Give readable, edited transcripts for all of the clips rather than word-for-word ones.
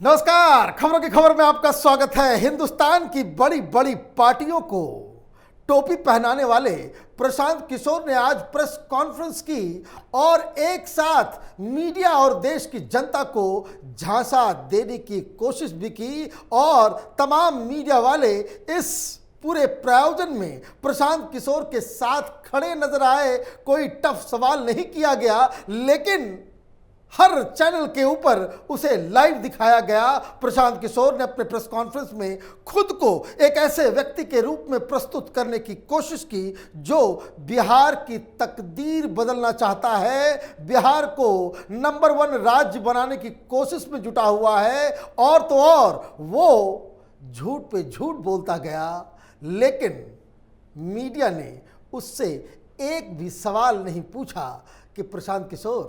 नमस्कार, खबरों की खबर में आपका स्वागत है। हिंदुस्तान की बड़ी बड़ी पार्टियों को टोपी पहनाने वाले प्रशांत किशोर ने आज प्रेस कॉन्फ्रेंस की और एक साथ मीडिया और देश की जनता को झांसा देने की कोशिश भी की और तमाम मीडिया वाले इस पूरे प्रायोजन में प्रशांत किशोर के साथ खड़े नजर आए। कोई टफ सवाल नहीं किया गया, लेकिन हर चैनल के ऊपर उसे लाइव दिखाया गया। प्रशांत किशोर ने अपने प्रेस कॉन्फ्रेंस में खुद को एक ऐसे व्यक्ति के रूप में प्रस्तुत करने की कोशिश की जो बिहार की तकदीर बदलना चाहता है, बिहार को नंबर 1 राज्य बनाने की कोशिश में जुटा हुआ है। और तो और वो झूठ पे झूठ बोलता गया, लेकिन मीडिया ने उससे एक भी सवाल नहीं पूछा कि प्रशांत किशोर,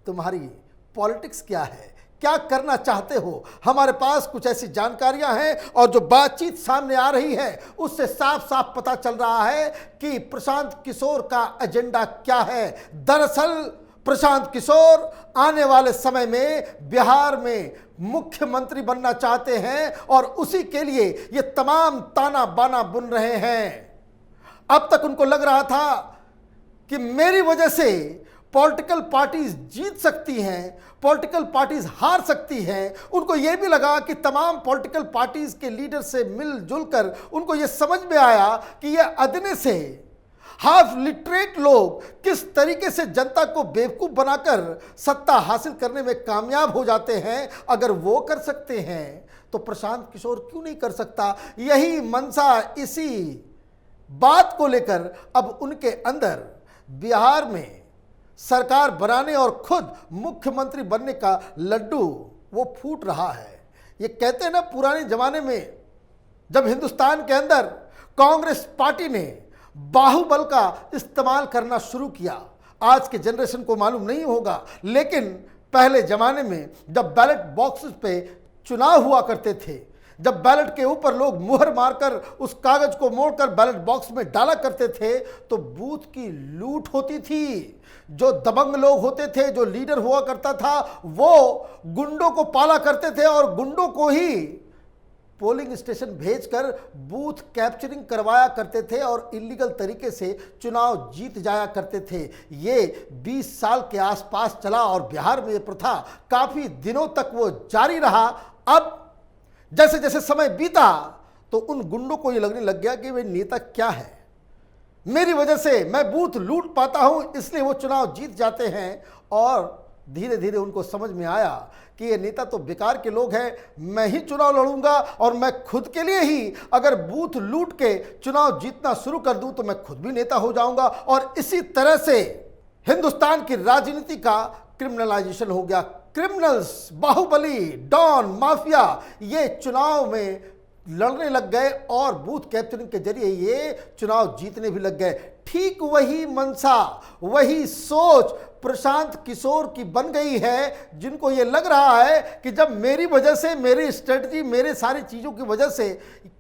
तुम्हारी पॉलिटिक्स क्या है, क्या करना चाहते हो। हमारे पास कुछ ऐसी जानकारियां हैं और जो बातचीत सामने आ रही है उससे साफ साफ पता चल रहा है कि प्रशांत किशोर का एजेंडा क्या है। दरअसल प्रशांत किशोर आने वाले समय में बिहार में मुख्यमंत्री बनना चाहते हैं और उसी के लिए ये तमाम ताना बाना बुन रहे हैं। अब तक उनको लग रहा था कि मेरी वजह से पॉलिटिकल पार्टीज जीत सकती हैं, पॉलिटिकल पार्टीज हार सकती हैं। उनको यह भी लगा कि तमाम पॉलिटिकल पार्टीज के लीडर से मिलजुल कर उनको यह समझ में आया कि यह अदने से हाफ लिटरेट लोग किस तरीके से जनता को बेवकूफ बनाकर सत्ता हासिल करने में कामयाब हो जाते हैं। अगर वो कर सकते हैं तो प्रशांत किशोर क्यों नहीं कर सकता। यही मंशा, इसी बात को लेकर अब उनके अंदर बिहार में सरकार बनाने और खुद मुख्यमंत्री बनने का लड्डू वो फूट रहा है। ये कहते हैं ना, पुराने जमाने में जब हिंदुस्तान के अंदर कांग्रेस पार्टी ने बाहुबल का इस्तेमाल करना शुरू किया, आज के जनरेशन को मालूम नहीं होगा, लेकिन पहले जमाने में जब बैलेट बॉक्सेस पे चुनाव हुआ करते थे, जब बैलेट के ऊपर लोग मुहर मारकर उस कागज को मोड़कर बैलेट बॉक्स में डाला करते थे, तो बूथ की लूट होती थी। जो दबंग लोग होते थे, जो लीडर हुआ करता था, वो गुंडों को पाला करते थे और गुंडों को ही पोलिंग स्टेशन भेजकर बूथ कैप्चरिंग करवाया करते थे और इलीगल तरीके से चुनाव जीत जाया करते थे। ये 20 साल के आसपास चला और बिहार में ये प्रथा काफी दिनों तक वो जारी रहा। अब जैसे जैसे समय बीता तो उन गुंडों को ये लगने लग गया कि वे नेता क्या है, मेरी वजह से मैं बूथ लूट पाता हूं, इसलिए वो चुनाव जीत जाते हैं। और धीरे धीरे उनको समझ में आया कि ये नेता तो बेकार के लोग हैं, मैं ही चुनाव लड़ूंगा और मैं खुद के लिए ही अगर बूथ लूट के चुनाव जीतना शुरू कर दूं तो मैं खुद भी नेता हो जाऊंगा। और इसी तरह से हिंदुस्तान की राजनीति का क्रिमिनलाइजेशन हो गया। क्रिमिनल्स, बाहुबली, डॉन, माफिया ये चुनाव में लड़ने लग गए और बूथ कैप्चरिंग के जरिए ये चुनाव जीतने भी लग गए। ठीक वही मंशा, वही सोच प्रशांत किशोर की बन गई है, जिनको ये लग रहा है कि जब मेरी वजह से, मेरी स्ट्रेटजी, मेरे सारी चीज़ों की वजह से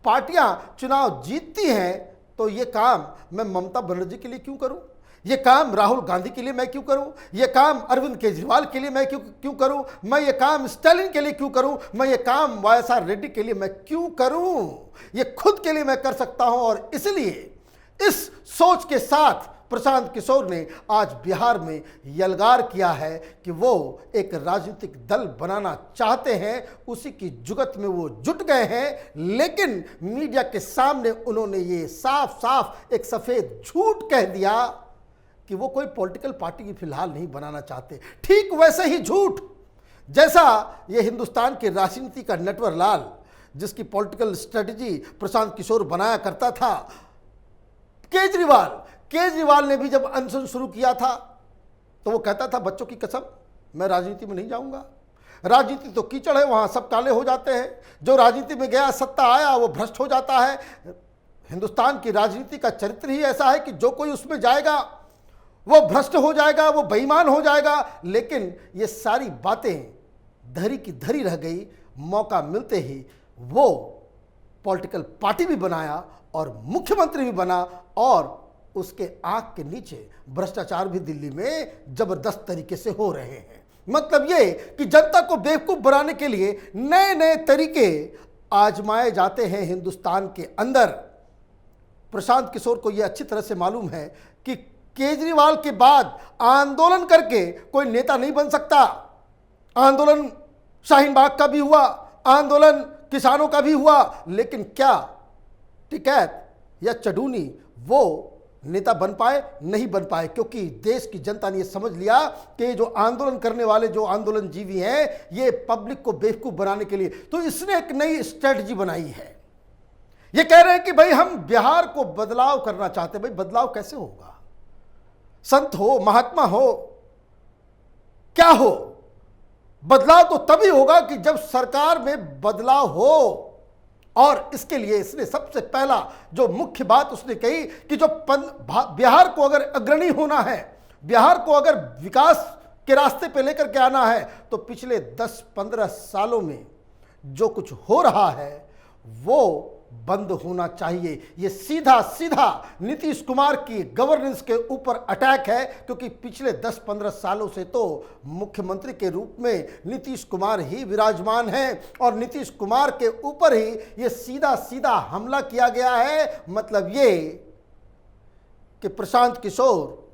पार्टियां चुनाव जीतती हैं, तो ये काम मैं ममता बनर्जी के लिए क्यों करूं, ये काम राहुल गांधी के लिए मैं क्यों करूं, ये काम अरविंद केजरीवाल के लिए मैं क्यों करूं, मैं ये काम स्टालिन के लिए क्यों करूं, मैं ये काम वाईएसआर रेड्डी के लिए मैं क्यों करूं, ये खुद के लिए मैं कर सकता हूं। और इसलिए इस सोच के साथ प्रशांत किशोर ने आज बिहार में यलगार किया है कि वो एक राजनीतिक दल बनाना चाहते हैं। उसी की जुगत में वो जुट गए हैं, लेकिन मीडिया के सामने उन्होंने ये साफ साफ एक सफेद झूठ कह दिया कि वो कोई पॉलिटिकल पार्टी फिलहाल नहीं बनाना चाहते। ठीक वैसे ही झूठ जैसा ये हिंदुस्तान के राजनीति का नटवर लाल, जिसकी पॉलिटिकल स्ट्रेटजी प्रशांत किशोर बनाया करता था, केजरीवाल ने भी जब अनशन शुरू किया था तो वो कहता था, बच्चों की कसम मैं राजनीति में नहीं जाऊंगा, राजनीति तो कीचड़ है, वहां सब काले हो जाते हैं, जो राजनीति में गया, सत्ता आया, वो भ्रष्ट हो जाता है। हिंदुस्तान की राजनीति का चरित्र ही ऐसा है कि जो कोई उसमें जाएगा वो भ्रष्ट हो जाएगा, वो बेईमान हो जाएगा। लेकिन ये सारी बातें धरी की धरी रह गई। मौका मिलते ही वो पॉलिटिकल पार्टी भी बनाया और मुख्यमंत्री भी बना, और उसके आंख के नीचे भ्रष्टाचार भी दिल्ली में जबरदस्त तरीके से हो रहे हैं। मतलब ये कि जनता को बेवकूफ बनाने के लिए नए नए तरीके आजमाए जाते हैं हिंदुस्तान के अंदर। प्रशांत किशोर को यह अच्छी तरह से मालूम है कि केजरीवाल के बाद आंदोलन करके कोई नेता नहीं बन सकता। आंदोलन शाहीन बाग का भी हुआ, आंदोलन किसानों का भी हुआ, लेकिन क्या टिकैत या चडूनी वो नेता बन पाए? नहीं बन पाए, क्योंकि देश की जनता ने यह समझ लिया कि जो आंदोलन करने वाले, जो आंदोलन जीवी हैं, ये पब्लिक को बेवकूफ बनाने के लिए। तो इसने एक नई स्ट्रेटजी बनाई है। ये कह रहे हैं कि भाई हम बिहार को बदलाव करना चाहते हैं। भाई बदलाव कैसे होगा? संत हो, महात्मा हो, क्या हो? बदलाव तो तभी होगा कि जब सरकार में बदलाव हो। और इसके लिए इसने सबसे पहला जो मुख्य बात उसने कही कि जो बिहार को अगर अग्रणी होना है, बिहार को अगर विकास के रास्ते पे लेकर के आना है, तो पिछले 10-15 सालों में जो कुछ हो रहा है वो बंद होना चाहिए। ये सीधा सीधा नीतीश कुमार की गवर्नेंस के ऊपर अटैक है, क्योंकि पिछले 10-15 सालों से तो मुख्यमंत्री के रूप में नीतीश कुमार ही विराजमान हैं और नीतीश कुमार के ऊपर ही ये सीधा सीधा हमला किया गया है। मतलब ये कि प्रशांत किशोर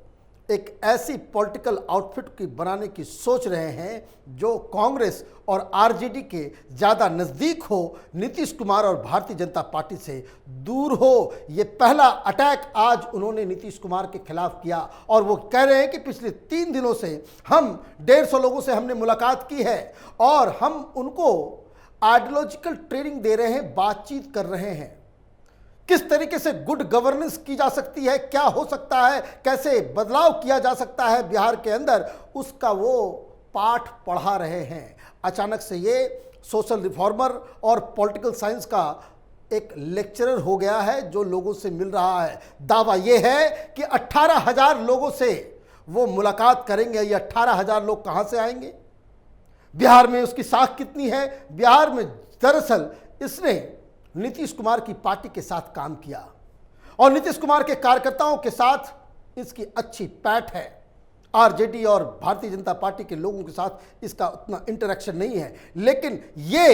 एक ऐसी पॉलिटिकल आउटफिट की बनाने की सोच रहे हैं जो कांग्रेस और आरजेडी के ज़्यादा नज़दीक हो, नीतीश कुमार और भारतीय जनता पार्टी से दूर हो। ये पहला अटैक आज उन्होंने नीतीश कुमार के खिलाफ किया और वो कह रहे हैं कि पिछले 3 दिनों से हम 150 लोगों से हमने मुलाकात की है और हम उनको आइडियोलॉजिकल ट्रेनिंग दे रहे हैं, बातचीत कर रहे हैं, किस तरीके से गुड गवर्नेंस की जा सकती है, क्या हो सकता है, कैसे बदलाव किया जा सकता है बिहार के अंदर, उसका वो पाठ पढ़ा रहे हैं। अचानक से ये सोशल रिफॉर्मर और पॉलिटिकल साइंस का एक लेक्चरर हो गया है जो लोगों से मिल रहा है। दावा ये है कि 18,000 लोगों से वो मुलाकात करेंगे। ये 18,000 लोग कहाँ से आएंगे? बिहार में उसकी साख कितनी है? बिहार में दरअसल इसने नीतीश कुमार की पार्टी के साथ काम किया और नीतीश कुमार के कार्यकर्ताओं के साथ इसकी अच्छी पैठ है। आरजेडी और भारतीय जनता पार्टी के लोगों के साथ इसका उतना इंटरेक्शन नहीं है, लेकिन ये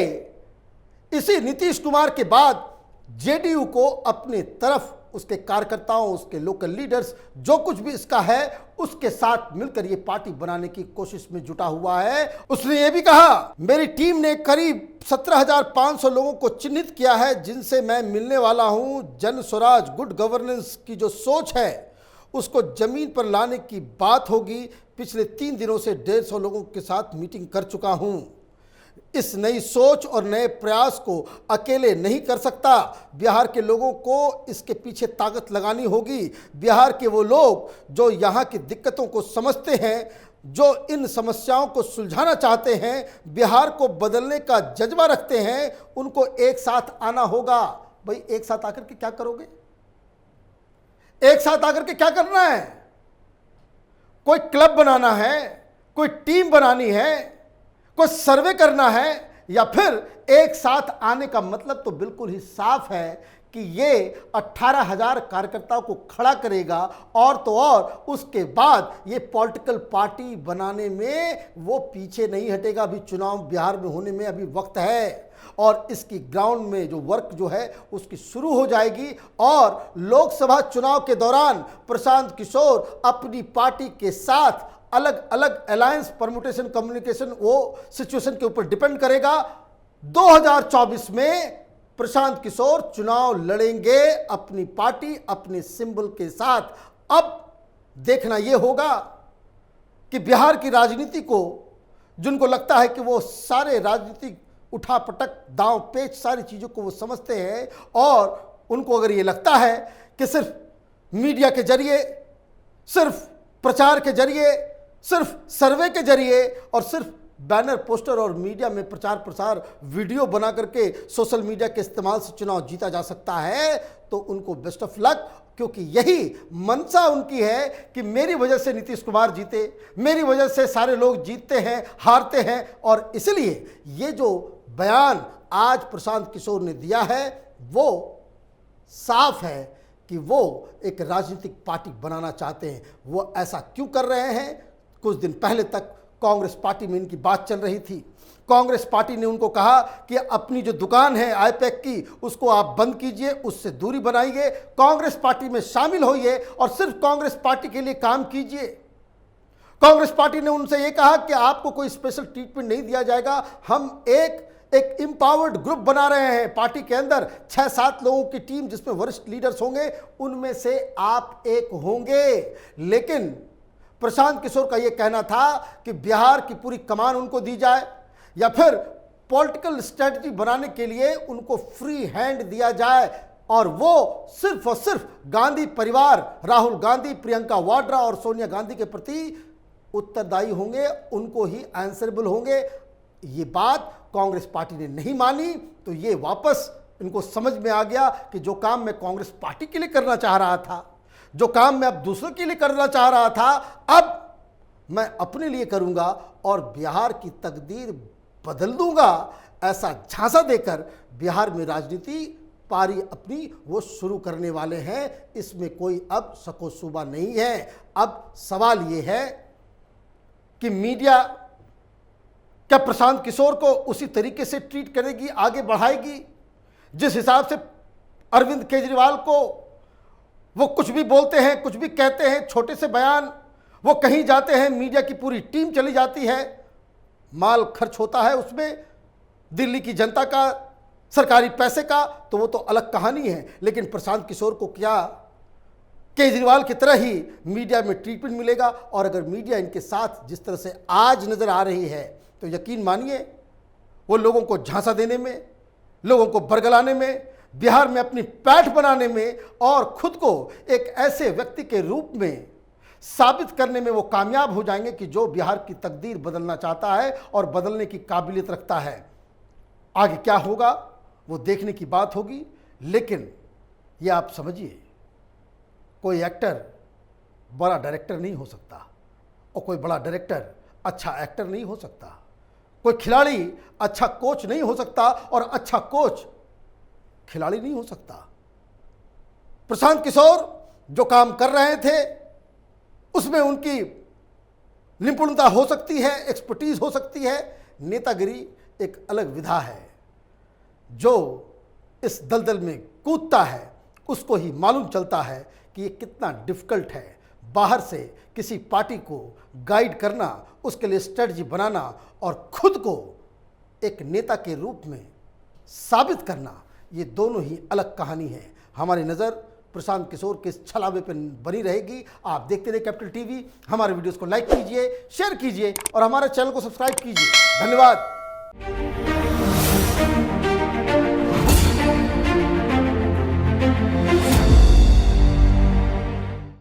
इसी नीतीश कुमार के बाद जेडीयू को अपने तरफ, उसके कार्यकर्ताओं, उसके लोकल लीडर्स, जो कुछ भी इसका है, उसके साथ मिलकर ये पार्टी बनाने की कोशिश में जुटा हुआ है। उसने ये भी कहा, मेरी टीम ने करीब 17,500 लोगों को चिन्हित किया है जिनसे मैं मिलने वाला हूं। जन स्वराज, गुड गवर्नेंस की जो सोच है उसको जमीन पर लाने की बात होगी। पिछले 3 दिनों से 150 लोगों के साथ मीटिंग कर चुका हूं। इस नई सोच और नए प्रयास को अकेले नहीं कर सकता। बिहार के लोगों को इसके पीछे ताकत लगानी होगी। बिहार के वो लोग जो यहाँ की दिक्कतों को समझते हैं, जो इन समस्याओं को सुलझाना चाहते हैं, बिहार को बदलने का जज्बा रखते हैं, उनको एक साथ आना होगा। भाई एक साथ आकर के क्या करोगे? एक साथ आकर के क्या करना है? कोई क्लब बनाना है, कोई टीम बनानी है, कोई सर्वे करना है, या फिर एक साथ आने का मतलब तो बिल्कुल ही साफ है कि ये 18,000 कार्यकर्ताओं को खड़ा करेगा और तो और उसके बाद ये पॉलिटिकल पार्टी बनाने में वो पीछे नहीं हटेगा। अभी चुनाव बिहार में होने में अभी वक्त है और इसकी ग्राउंड में जो वर्क जो है उसकी शुरू हो जाएगी और लोकसभा चुनाव के दौरान प्रशांत किशोर अपनी पार्टी के साथ अलग अलग अलायंस, परम्यूटेशन, कम्युनिकेशन, वो सिचुएशन के ऊपर डिपेंड करेगा। 2024 में प्रशांत किशोर चुनाव लड़ेंगे अपनी पार्टी, अपने सिंबल के साथ। अब देखना यह होगा कि बिहार की राजनीति को, जिनको लगता है कि वो सारे राजनीतिक उठापटक, दांव पेच, सारी चीज़ों को वो समझते हैं और उनको अगर ये लगता है कि सिर्फ मीडिया के जरिए, सिर्फ प्रचार के जरिए, सिर्फ सर्वे के जरिए और सिर्फ बैनर, पोस्टर और मीडिया में प्रचार प्रसार, वीडियो बना करके सोशल मीडिया के इस्तेमाल से चुनाव जीता जा सकता है, तो उनको बेस्ट ऑफ लक, क्योंकि यही मंशा उनकी है कि मेरी वजह से नीतीश कुमार जीते, मेरी वजह से सारे लोग जीतते हैं, हारते हैं। और इसलिए ये जो बयान आज प्रशांत किशोर ने दिया है वो साफ है कि वो एक राजनीतिक पार्टी बनाना चाहते हैं। वो ऐसा क्यों कर रहे हैं? कुछ दिन पहले तक कांग्रेस पार्टी में इनकी बात चल रही थी। कांग्रेस पार्टी ने उनको कहा कि अपनी जो दुकान है आईपैक की उसको आप बंद कीजिए, उससे दूरी बनाइए, कांग्रेस पार्टी में शामिल होइए और सिर्फ कांग्रेस पार्टी के लिए काम कीजिए। कांग्रेस पार्टी ने उनसे यह कहा कि आपको कोई स्पेशल ट्रीटमेंट नहीं दिया जाएगा, हम एक एम्पावर्ड ग्रुप बना रहे हैं पार्टी के अंदर, 6-7 लोगों की टीम जिसमें वरिष्ठ लीडर्स होंगे, उनमें से आप एक होंगे। लेकिन प्रशांत किशोर का यह कहना था कि बिहार की पूरी कमान उनको दी जाए या फिर पॉलिटिकल स्ट्रेटजी बनाने के लिए उनको फ्री हैंड दिया जाए और वो सिर्फ और सिर्फ गांधी परिवार, राहुल गांधी, प्रियंका वाड्रा और सोनिया गांधी के प्रति उत्तरदायी होंगे, उनको ही आंसरेबल होंगे। ये बात कांग्रेस पार्टी ने नहीं मानी, तो ये वापस इनको समझ में आ गया कि जो काम मैं कांग्रेस पार्टी के लिए करना चाह रहा था, जो काम मैं अब दूसरों के लिए करना चाह रहा था, अब मैं अपने लिए करूंगा और बिहार की तकदीर बदल दूंगा। ऐसा झांसा देकर बिहार में राजनीति पारी अपनी वो शुरू करने वाले हैं। इसमें कोई अब शको शुबा नहीं है। अब सवाल ये है कि मीडिया क्या प्रशांत किशोर को उसी तरीके से ट्रीट करेगी, आगे बढ़ाएगी जिस हिसाब से अरविंद केजरीवाल को वो कुछ भी बोलते हैं, कुछ भी कहते हैं, छोटे से बयान, वो कहीं जाते हैं मीडिया की पूरी टीम चली जाती है, माल खर्च होता है उसमें दिल्ली की जनता का, सरकारी पैसे का, तो वो तो अलग कहानी है। लेकिन प्रशांत किशोर को क्या केजरीवाल की तरह ही मीडिया में ट्रीटमेंट मिलेगा? और अगर मीडिया इनके साथ जिस तरह से आज नजर आ रही है तो यकीन मानिए वो लोगों को झांसा देने में, लोगों को बरगलाने में, बिहार में अपनी पैठ बनाने में और खुद को एक ऐसे व्यक्ति के रूप में साबित करने में वो कामयाब हो जाएंगे कि जो बिहार की तकदीर बदलना चाहता है और बदलने की काबिलियत रखता है। आगे क्या होगा वो देखने की बात होगी। लेकिन ये आप समझिए, कोई एक्टर बड़ा डायरेक्टर नहीं हो सकता और कोई बड़ा डायरेक्टर अच्छा एक्टर नहीं हो सकता। कोई खिलाड़ी अच्छा कोच नहीं हो सकता और अच्छा कोच खिलाड़ी नहीं हो सकता। प्रशांत किशोर जो काम कर रहे थे उसमें उनकी निपुणता हो सकती है, एक्सपर्टीज हो सकती है। नेतागिरी एक अलग विधा है। जो इस दलदल में कूदता है उसको ही मालूम चलता है कि ये कितना डिफिकल्ट है बाहर से किसी पार्टी को गाइड करना, उसके लिए स्ट्रेटजी बनाना और खुद को एक नेता के रूप में साबित करना। ये दोनों ही अलग कहानी है। हमारी नज़र प्रशांत किशोर के इस छलावे पर बनी रहेगी। आप देखते रहिए कैपिटल टीवी। हमारे वीडियोस को लाइक कीजिए, शेयर कीजिए और हमारे चैनल को सब्सक्राइब कीजिए। धन्यवाद।